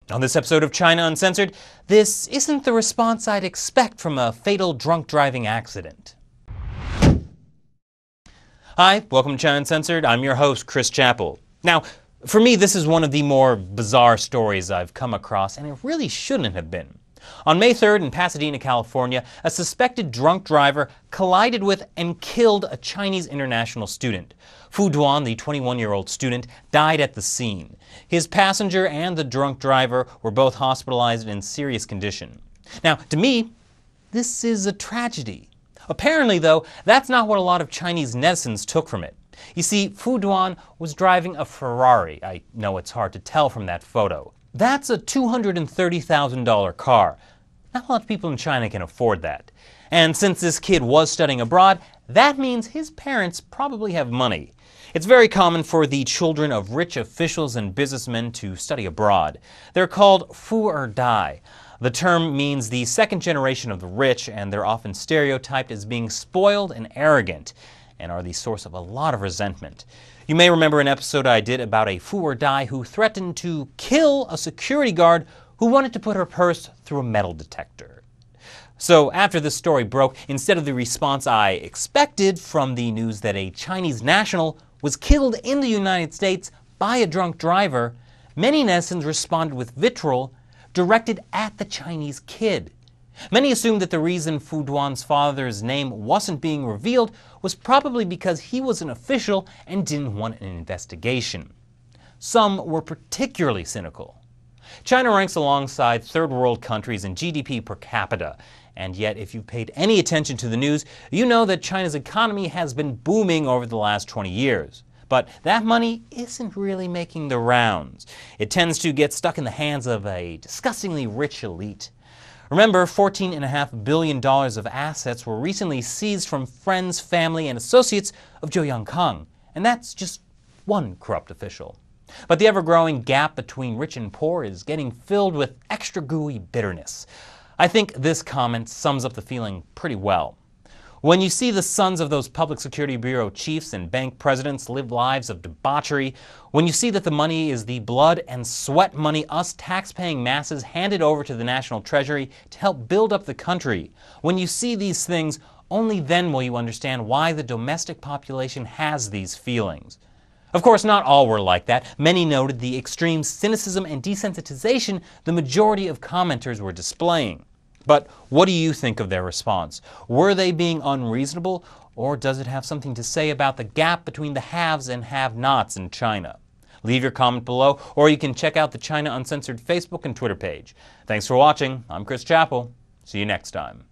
On this episode of China Uncensored, this isn't the response I'd expect from a fatal drunk driving accident. Hi, welcome to China Uncensored. I'm your host, Chris Chappell. Now, for me, this is one of the more bizarre stories I've come across, and it really shouldn't have been. On May 3rd in Pasadena, California, a suspected drunk driver collided with and killed a Chinese international student. Fu Duan, the 21-year-old student, died at the scene. His passenger and the drunk driver were both hospitalized in serious condition. Now, to me, this is a tragedy. Apparently, though, that's not what a lot of Chinese netizens took from it. You see, Fu Duan was driving a Ferrari. I know it's hard to tell from that photo. That's a $230,000 car. Not a lot of people in China can afford that. And since this kid was studying abroad, that means his parents probably have money. It's very common for the children of rich officials and businessmen to study abroad. They're called富二代. The term means the second generation of the rich, and they're often stereotyped as being spoiled and arrogant, and are the source of a lot of resentment. You may remember an episode I did about a富二代who threatened to kill a security guard who wanted to put her purse through a metal detector. So after this story broke, instead of the response I expected from the news that a Chinese national was killed in the United States by a drunk driver, many netizens responded with vitriol directed at the Chinese kid. Many assumed that the reason Fu Duan's father's name wasn't being revealed was probably because he was an official and didn't want an investigation. Some were particularly cynical. China ranks alongside third world countries in GDP per capita, and yet if you've paid any attention to the news, you know that China's economy has been booming over the last 20 years. But that money isn't really making the rounds. It tends to get stuck in the hands of a disgustingly rich elite. Remember, $14.5 billion of assets were recently seized from friends, family, and associates of Zhou Yangkang, and that's just one corrupt official. But the ever-growing gap between rich and poor is getting filled with extra gooey bitterness. I think this comment sums up the feeling pretty well. When you see the sons of those public security bureau chiefs and bank presidents live lives of debauchery, when you see that the money is the blood and sweat money us tax-paying masses handed over to the national treasury to help build up the country, when you see these things, only then will you understand why the domestic population has these feelings. Of course, not all were like that. Many noted the extreme cynicism and desensitization the majority of commenters were displaying. But what do you think of their response? Were they being unreasonable, or does it have something to say about the gap between the haves and have-nots in China? Leave your comment below, or you can check out the China Uncensored Facebook and Twitter page. Thanks for watching. I'm Chris Chappell. See you next time.